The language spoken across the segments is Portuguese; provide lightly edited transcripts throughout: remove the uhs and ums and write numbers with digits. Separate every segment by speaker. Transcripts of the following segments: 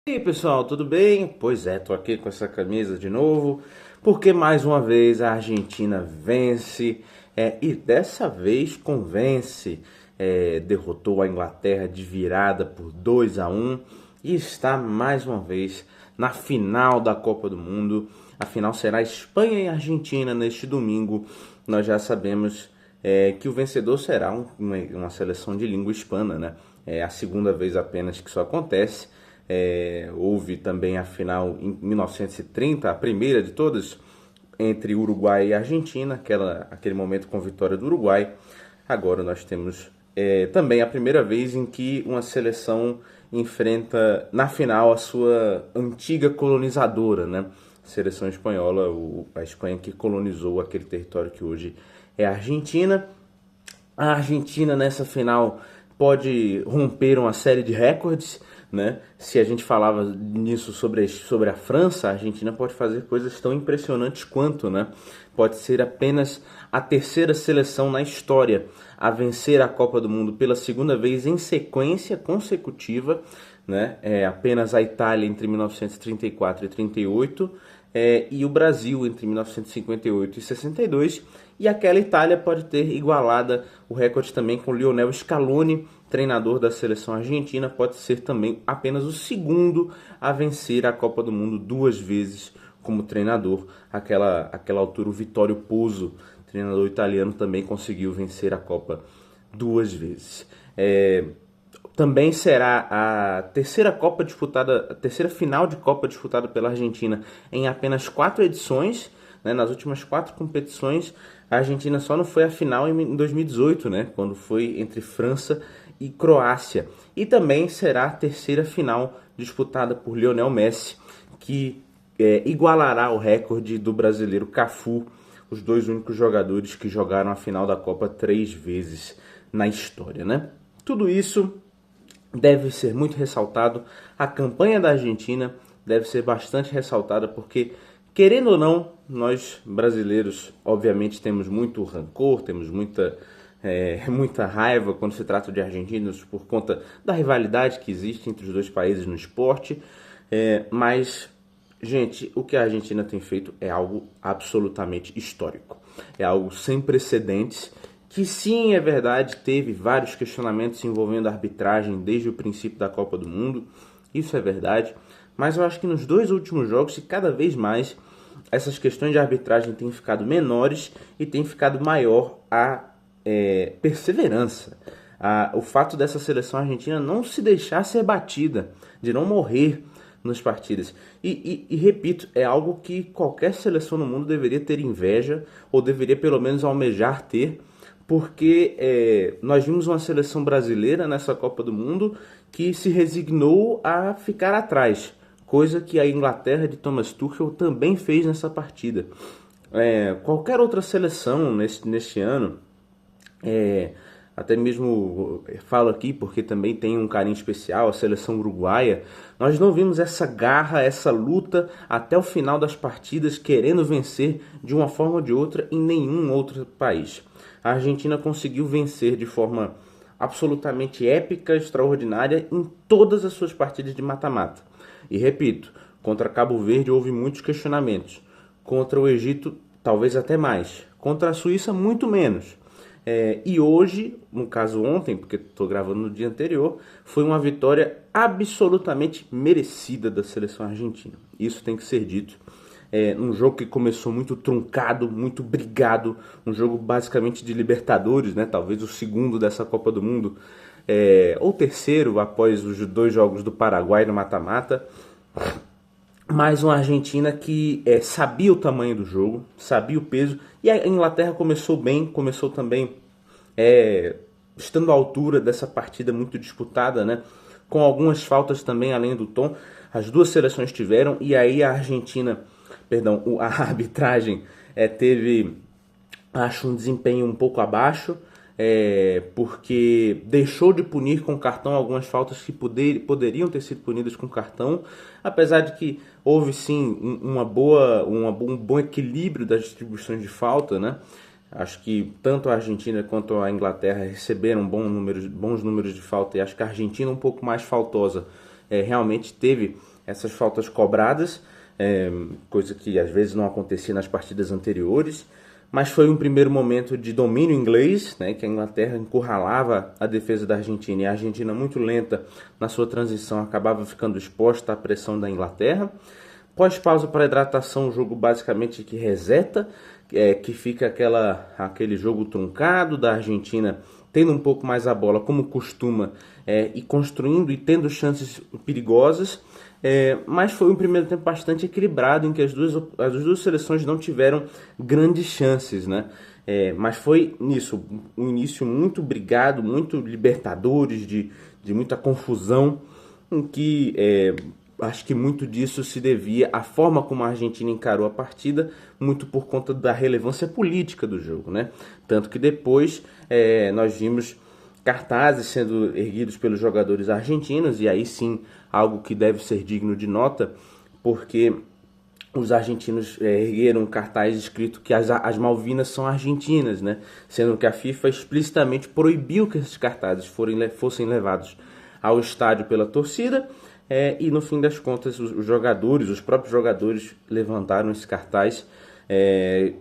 Speaker 1: E aí pessoal, tudo bem? Pois é, tô aqui com essa camisa de novo, porque mais uma vez a Argentina vence, e dessa vez convence, derrotou a Inglaterra de virada por 2-1 e está mais uma vez na final da Copa do Mundo. A final será Espanha e Argentina neste domingo. Nós já sabemos que o vencedor será uma seleção de língua hispana, né? É a segunda vez apenas que isso acontece. Houve também a final em 1930, a primeira de todas, entre Uruguai e Argentina, aquele momento com vitória do Uruguai. Agora nós temos também a primeira vez em que uma seleção enfrenta na final a sua antiga colonizadora, né? A seleção espanhola, a Espanha que colonizou aquele território que hoje é a Argentina. A Argentina nessa final pode romper uma série de recordes, né? Se a gente falava nisso sobre a França, a Argentina pode fazer coisas tão impressionantes quanto, né? Pode ser apenas a terceira seleção na história a vencer a Copa do Mundo pela segunda vez em sequência consecutiva, né? Apenas a Itália entre 1934 e 38, e o Brasil entre 1958 e 62, e aquela Itália pode ter igualado o recorde também com Lionel Scaloni, treinador da seleção argentina, pode ser também apenas o segundo a vencer a Copa do Mundo duas vezes como treinador. Aquela altura o Vittorio Pozzo, treinador italiano, também conseguiu vencer a Copa duas vezes. Também será a terceira final de Copa disputada pela Argentina em apenas 4 edições, né? Nas últimas 4 competições, a Argentina só não foi à final em 2018, né? Quando foi entre França e Croácia. E também será a terceira final disputada por Lionel Messi, que igualará o recorde do brasileiro Cafu, os dois únicos jogadores que jogaram a final da Copa 3 vezes na história, né? Tudo isso deve ser muito ressaltado. A campanha da Argentina deve ser bastante ressaltada porque, querendo ou não, nós brasileiros obviamente temos muito rancor, temos muita raiva quando se trata de argentinos por conta da rivalidade que existe entre os dois países no esporte, mas, gente, o que a Argentina tem feito é algo absolutamente histórico, é algo sem precedentes, que sim, é verdade, teve vários questionamentos envolvendo a arbitragem desde o princípio da Copa do Mundo, isso é verdade, mas eu acho que nos dois últimos jogos, e cada vez mais, essas questões de arbitragem têm ficado menores e tem ficado maior a perseverança. O fato dessa seleção argentina não se deixar ser batida, de não morrer nas partidas. E repito, é algo que qualquer seleção no mundo deveria ter inveja, ou deveria pelo menos almejar ter, porque nós vimos uma seleção brasileira nessa Copa do Mundo que se resignou a ficar atrás, coisa que a Inglaterra de Thomas Tuchel também fez nessa partida. Qualquer outra seleção neste ano, até mesmo falo aqui porque também tem um carinho especial, a seleção uruguaia, nós não vimos essa garra, essa luta até o final das partidas, querendo vencer de uma forma ou de outra em nenhum outro país. A Argentina conseguiu vencer de forma absolutamente épica, extraordinária, em todas as suas partidas de mata-mata. E repito, contra Cabo Verde houve muitos questionamentos, contra o Egito talvez até mais, contra a Suíça muito menos. E hoje, no caso ontem, porque estou gravando no dia anterior, foi uma vitória absolutamente merecida da seleção argentina. Isso tem que ser dito. Um jogo que começou muito truncado, muito brigado, um jogo basicamente de Libertadores, né? Talvez o segundo dessa Copa do Mundo, ou terceiro após os dois jogos do Paraguai no mata-mata. Mais uma Argentina que sabia o tamanho do jogo, sabia o peso, e a Inglaterra começou bem, começou também estando à altura dessa partida muito disputada, né? Com algumas faltas também além do tom, as duas seleções tiveram, e aí a Argentina, perdão, a arbitragem teve, acho, um desempenho um pouco abaixo, porque deixou de punir com cartão algumas faltas que poderiam ter sido punidas com cartão, apesar de que houve sim um bom equilíbrio das distribuições de falta, né? Acho que tanto a Argentina quanto a Inglaterra receberam bons números de falta, e acho que a Argentina, um pouco mais faltosa, realmente teve essas faltas cobradas, coisa que às vezes não acontecia nas partidas anteriores, mas foi um primeiro momento de domínio inglês, né, que a Inglaterra encurralava a defesa da Argentina, e a Argentina, muito lenta na sua transição, acabava ficando exposta à pressão da Inglaterra. Pós-pausa para hidratação, o jogo basicamente que reseta, que fica aquele jogo truncado da Argentina tendo um pouco mais a bola, como costuma, e construindo e tendo chances perigosas. Mas foi um primeiro tempo bastante equilibrado, em que as duas seleções não tiveram grandes chances, né? Mas foi nisso, um início muito brigado, muito Libertadores, de muita confusão, em que acho que muito disso se devia à forma como a Argentina encarou a partida, muito por conta da relevância política do jogo, né? Tanto que depois nós vimos cartazes sendo erguidos pelos jogadores argentinos, e aí sim, algo que deve ser digno de nota, porque os argentinos ergueram um cartaz escrito que as Malvinas são argentinas, né? Sendo que a FIFA explicitamente proibiu que esses cartazes fossem levados ao estádio pela torcida, e no fim das contas os próprios jogadores levantaram esse cartaz,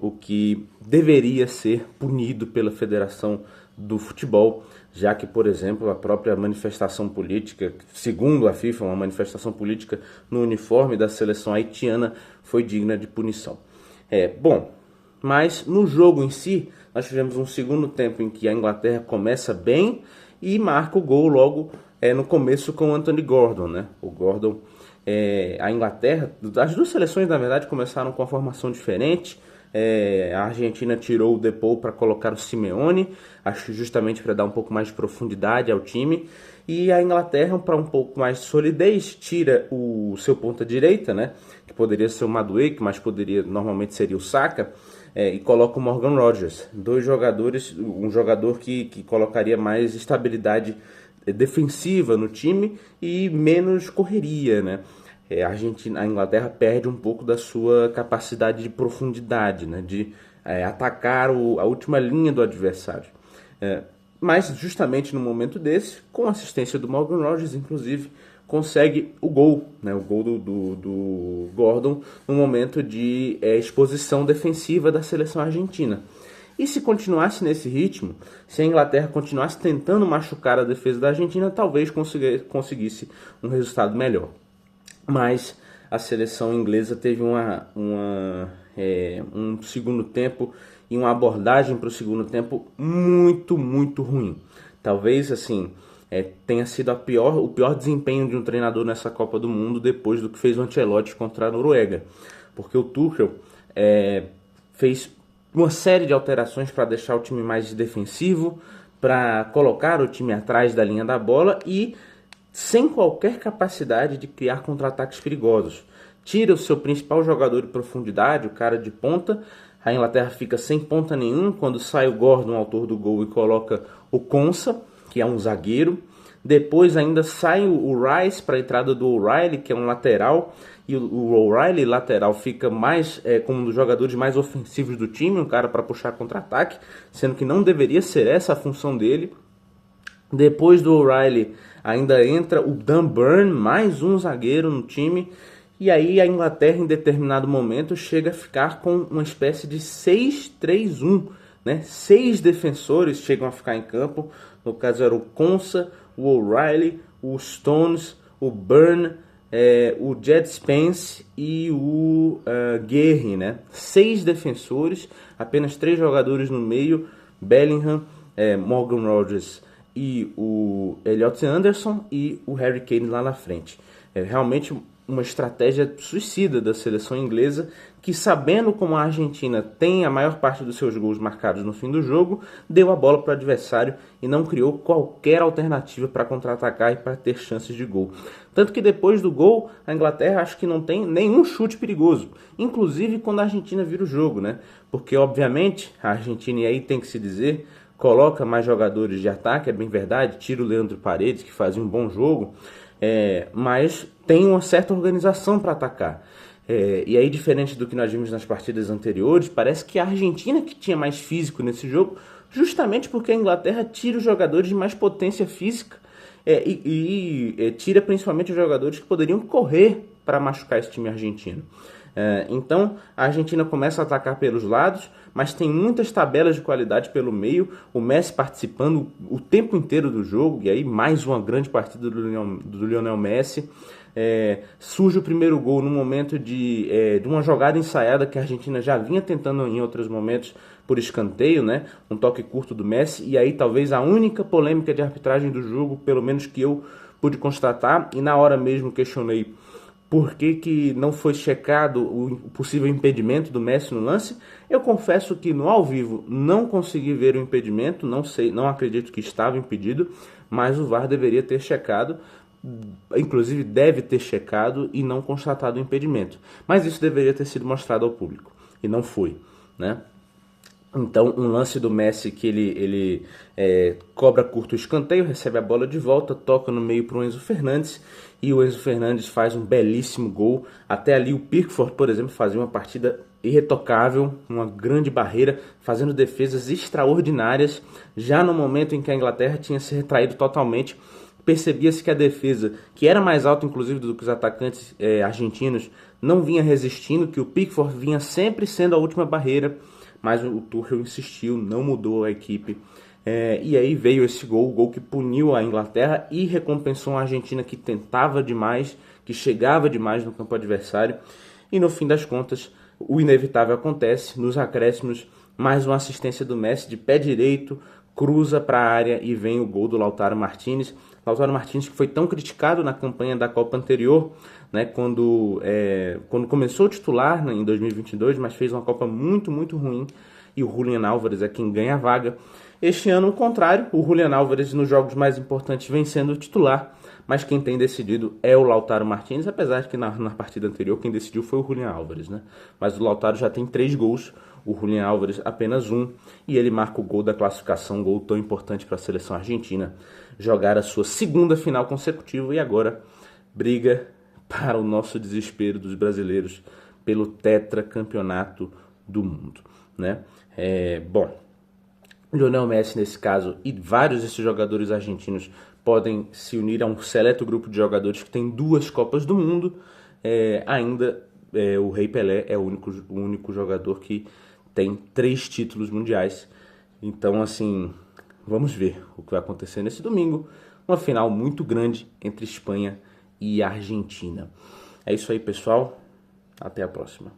Speaker 1: o que deveria ser punido pela Federação do Futebol, já que, por exemplo, a própria manifestação política, segundo a FIFA, uma manifestação política no uniforme da seleção haitiana foi digna de punição. Bom, mas no jogo em si, nós tivemos um segundo tempo em que a Inglaterra começa bem e marca o gol logo no começo com o Anthony Gordon, né? O Gordon, a Inglaterra, as duas seleções na verdade começaram com uma formação diferente. A Argentina tirou o Depou para colocar o Simeone, acho justamente para dar um pouco mais de profundidade ao time, e a Inglaterra, para um pouco mais de solidez, tira o seu ponta direita, né, que poderia ser o Madueke, mas normalmente seria o Saka, e coloca o Morgan Rogers, dois jogadores, um jogador que colocaria mais estabilidade defensiva no time e menos correria, né? A Inglaterra perde um pouco da sua capacidade de profundidade, né, de atacar a última linha do adversário. Mas justamente no momento desse, com a assistência do Morgan Rogers, inclusive, consegue o gol, né, o gol do Gordon, no momento de exposição defensiva da seleção argentina. E se continuasse nesse ritmo, se a Inglaterra continuasse tentando machucar a defesa da Argentina, talvez conseguisse um resultado melhor. Mas a seleção inglesa teve um segundo tempo e uma abordagem para o segundo tempo muito, muito ruim. Talvez assim tenha sido o pior desempenho de um treinador nessa Copa do Mundo depois do que fez o Ancelotti contra a Noruega. Porque o Tuchel fez uma série de alterações para deixar o time mais defensivo, para colocar o time atrás da linha da bola e sem qualquer capacidade de criar contra-ataques perigosos. Tira o seu principal jogador de profundidade, o cara de ponta. A Inglaterra fica sem ponta nenhum quando sai o Gordon, autor do gol, e coloca o Konsa, que é um zagueiro. Depois ainda sai o Rice para a entrada do O'Reilly, que é um lateral. E o O'Reilly, lateral, fica mais como um dos jogadores mais ofensivos do time, um cara para puxar contra-ataque, sendo que não deveria ser essa a função dele. Depois do O'Reilly ainda entra o Dan Burn, mais um zagueiro no time. E aí a Inglaterra, em determinado momento, chega a ficar com uma espécie de 6-3-1. Né? 6 defensores chegam a ficar em campo. No caso era o Konsa, o O'Reilly, o Stones, o Burn, o Jed Spence e o Guerri. Né? 6 defensores, apenas 3 jogadores no meio. Bellingham, Morgan Rogers e o Elliot Anderson e o Harry Kane lá na frente. Realmente uma estratégia suicida da seleção inglesa, que, sabendo como a Argentina tem a maior parte dos seus gols marcados no fim do jogo, deu a bola para o adversário e não criou qualquer alternativa para contra-atacar e para ter chances de gol. Tanto que depois do gol, a Inglaterra acho que não tem nenhum chute perigoso, inclusive quando a Argentina vira o jogo, né? Porque, obviamente, a Argentina, e aí tem que se dizer, coloca mais jogadores de ataque, é bem verdade, tira o Leandro Paredes, que fazia um bom jogo, mas tem uma certa organização para atacar. E aí, diferente do que nós vimos nas partidas anteriores, parece que a Argentina que tinha mais físico nesse jogo, justamente porque a Inglaterra tira os jogadores de mais potência física e tira principalmente os jogadores que poderiam correr para machucar esse time argentino. Então a Argentina começa a atacar pelos lados, mas tem muitas tabelas de qualidade pelo meio, o Messi participando o tempo inteiro do jogo, e aí mais uma grande partida do Lionel Messi. Surge o primeiro gol no momento de uma jogada ensaiada que a Argentina já vinha tentando em outros momentos por escanteio, né? Um toque curto do Messi, e aí talvez a única polêmica de arbitragem do jogo, pelo menos que eu pude constatar, e na hora mesmo questionei por que não foi checado o possível impedimento do Messi no lance. Eu confesso que no ao vivo não consegui ver o impedimento, não acredito que estava impedido, mas o VAR deveria ter checado, inclusive deve ter checado e não constatado o impedimento. Mas isso deveria ter sido mostrado ao público, e não foi, né? Então, um lance do Messi que ele cobra curto o escanteio, recebe a bola de volta, toca no meio para o Enzo Fernandes, e o Enzo Fernandes faz um belíssimo gol. Até ali o Pickford, por exemplo, fazia uma partida irretocável, uma grande barreira, fazendo defesas extraordinárias. Já no momento em que a Inglaterra tinha se retraído totalmente, percebia-se que a defesa, que era mais alta inclusive do que os atacantes argentinos, não vinha resistindo, que o Pickford vinha sempre sendo a última barreira, mas o Tuchel insistiu, não mudou a equipe. E aí veio esse gol, o gol que puniu a Inglaterra e recompensou a Argentina, que tentava demais, que chegava demais no campo adversário. E no fim das contas, o inevitável acontece. Nos acréscimos, mais uma assistência do Messi de pé direito, cruza para a área e vem o gol do Lautaro Martínez. Lautaro Martínez, que foi tão criticado na campanha da Copa anterior, né, quando começou o titular, né, em 2022, mas fez uma Copa muito, muito ruim, e o Julián Álvares é quem ganha a vaga. Este ano, o contrário, o Julián Álvares nos jogos mais importantes vem sendo o titular, mas quem tem decidido é o Lautaro Martínez, apesar de que na partida anterior quem decidiu foi o Julián Álvares, né? Mas o Lautaro já tem 3 gols, o Julián Álvares apenas 1, e ele marca o gol da classificação, um gol tão importante para a seleção argentina jogar a sua segunda final consecutiva, e agora briga, para o nosso desespero dos brasileiros, pelo tetracampeonato do mundo, né? Bom, Lionel Messi nesse caso e vários desses jogadores argentinos podem se unir a um seleto grupo de jogadores que tem 2 Copas do Mundo. O Rei Pelé é o único jogador que tem 3 títulos mundiais. Então, assim, vamos ver o que vai acontecer nesse domingo. Uma final muito grande entre Espanha e Argentina. É isso aí, pessoal. Até a próxima.